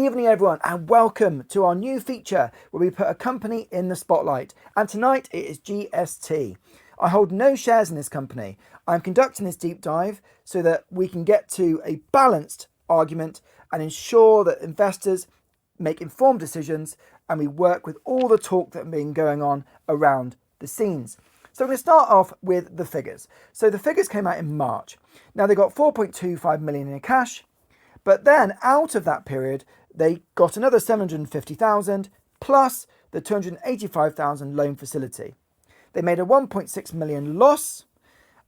evening everyone, and welcome to our new feature where we put a company in the spotlight, and tonight it is GST. I hold no shares in this company. I'm conducting this deep dive so that we can get to a balanced argument and ensure that investors make informed decisions, and we work with all the talk that has been going on around the scenes. So we're going to start off with the figures. So the figures came out in March. Now they got 4.25 million in cash. But then out of that period, they got another 750,000 plus the 285,000 loan facility. They made a 1.6 million loss.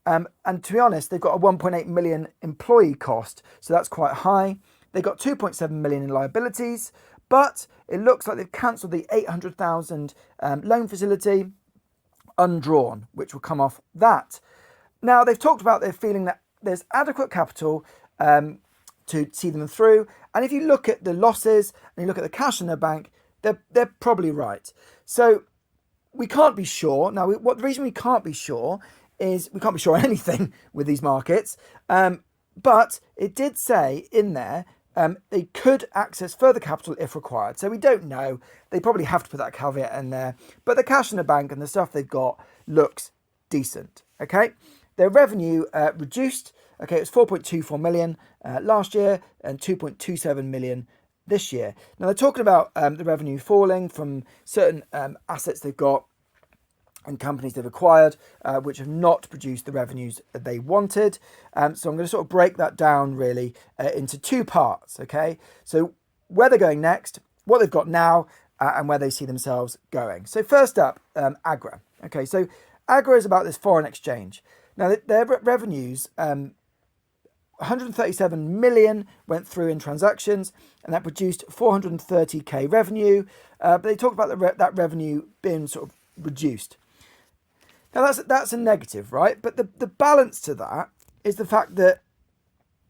And to be honest, they've got a 1.8 million employee cost. So that's quite high. They got 2.7 million in liabilities, but it looks like they've cancelled the 800,000 loan facility undrawn, which will come off that. Now they've talked about their feeling that there's adequate capital to see them through, and if you look at the losses and you look at the cash in their bank, they're probably right. So we can't be sure. Now, the reason we can't be sure is we can't be sure on anything with these markets, but it did say in there they could access further capital if required. So we don't know. They probably have to put that caveat in there, but the cash in the bank and the stuff they've got looks decent. Okay, their revenue reduced. Okay, it was 4.24 million last year and 2.27 million this year. Now they're talking about the revenue falling from certain assets they've got and companies they've acquired, which have not produced the revenues that they wanted. So I'm going to sort of break that down really into two parts. Okay, so where they're going next, what they've got now, and where they see themselves going. So first up, Agra. Okay, so Agra is about this foreign exchange. Now their revenues. 137 million went through in transactions, and that produced 430k revenue. But they talked about that revenue being sort of reduced. Now that's a negative, right? But the balance to that is the fact that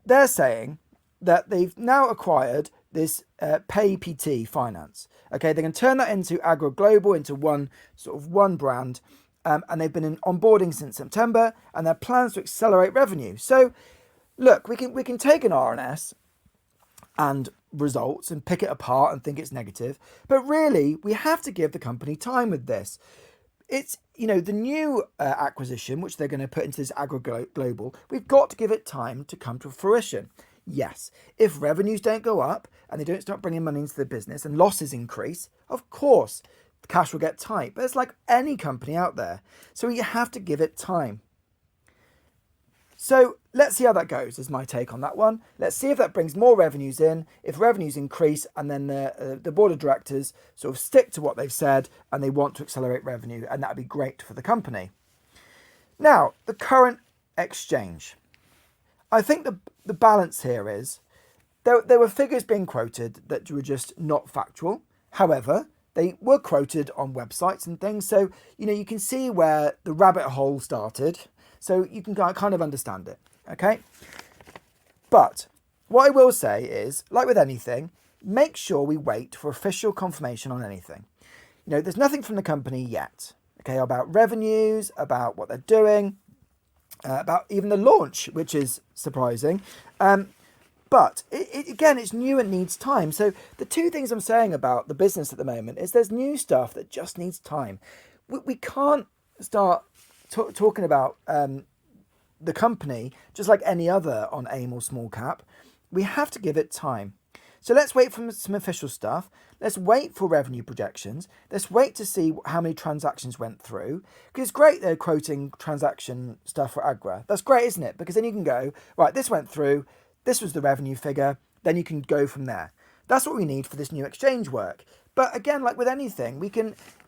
they're saying that they've now acquired this Pay PT finance. Okay, they can turn that into Agra Global, into one brand, and they've been in onboarding since September, and their plans to accelerate revenue. So look, we can take an RNS and results and pick it apart and think it's negative, but really we have to give the company time with this. It's, the new acquisition, which they're going to put into this Agra Global, we've got to give it time to come to fruition. Yes, if revenues don't go up and they don't start bringing money into the business and losses increase, of course, the cash will get tight, but it's like any company out there. So you have to give it time. So let's see how that goes, is my take on that one. Let's see if that brings more revenues in, if revenues increase, and then the board of directors sort of stick to what they've said and they want to accelerate revenue, and that would be great for the company. Now, the current exchange. I think the balance here is, there were figures being quoted that were just not factual. However, they were quoted on websites and things, so you can see where the rabbit hole started. So you can kind of understand it, okay? But what I will say is, like with anything, make sure we wait for official confirmation on anything. There's nothing from the company yet, okay, about revenues, about what they're doing, about even the launch, which is surprising. But again, it's new and needs time. So the two things I'm saying about the business at the moment is there's new stuff that just needs time. We can't start talking about the company just like any other on AIM or small cap. We have to give it time. So let's wait for some official stuff. Let's wait for revenue projections. Let's wait to see how many transactions went through. Because it's great they're quoting transaction stuff for Agra. That's great, isn't it? Because then you can go, right, this went through, this was the revenue figure, then you can go from there. That's what we need for this new exchange work. But again, like with anything,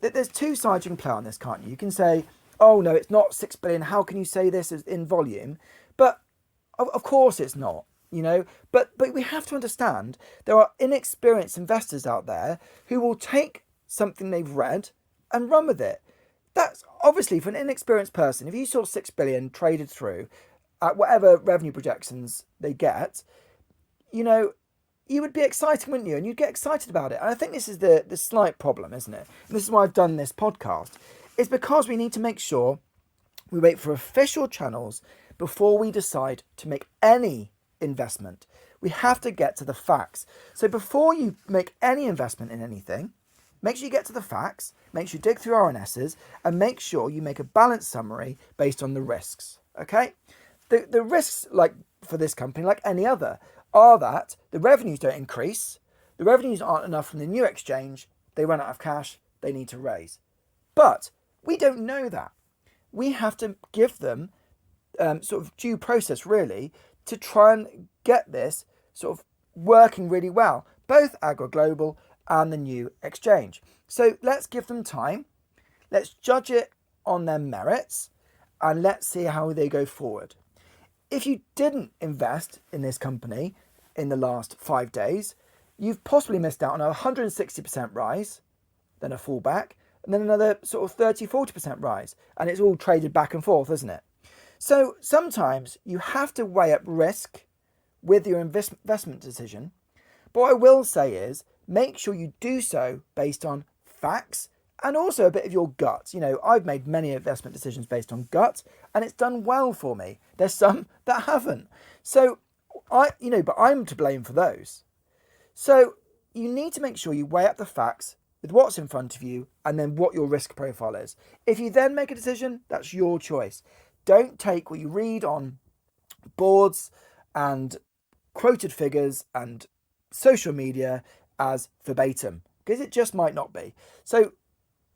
there's two sides you can play on this, can't you? You can say, oh no, it's not 6 billion. How can you say this is in volume? But of course it's not, But we have to understand there are inexperienced investors out there who will take something they've read and run with it. That's obviously for an inexperienced person. If you saw 6 billion traded through at whatever revenue projections they get, you would be excited, wouldn't you? And you'd get excited about it. And I think this is the slight problem, isn't it? And this is why I've done this podcast. It's because we need to make sure we wait for official channels before we decide to make any investment. We have to get to the facts. So before you make any investment in anything, make sure you get to the facts, make sure you dig through RNSs, and make sure you make a balanced summary based on the risks. Okay? The risks, like for this company, like any other, are that the revenues don't increase, the revenues aren't enough from the new exchange, they run out of cash, they need to raise. But we don't know that. We have to give them sort of due process, really, to try and get this sort of working really well, both Agro Global and the new exchange. So let's give them time, let's judge it on their merits, and let's see how they go forward. If you didn't invest in this company in the last 5 days, you've possibly missed out on a 160% rise, then a fallback, and then another sort of 30-40% rise. And it's all traded back and forth, isn't it? So sometimes you have to weigh up risk with your investment decision. But what I will say is make sure you do so based on facts and also a bit of your gut. You know, I've made many investment decisions based on gut and it's done well for me. There's some that haven't. So but I'm to blame for those. So you need to make sure you weigh up the facts with what's in front of you and then what your risk profile is. If you then make a decision, that's your choice. Don't take what you read on boards and quoted figures and social media as verbatim, because it just might not be. So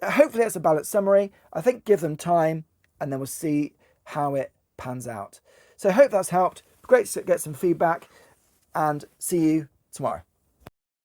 hopefully that's a balanced summary. I think give them time and then we'll see how it pans out. So I hope that's helped. Great to get some feedback and see you tomorrow.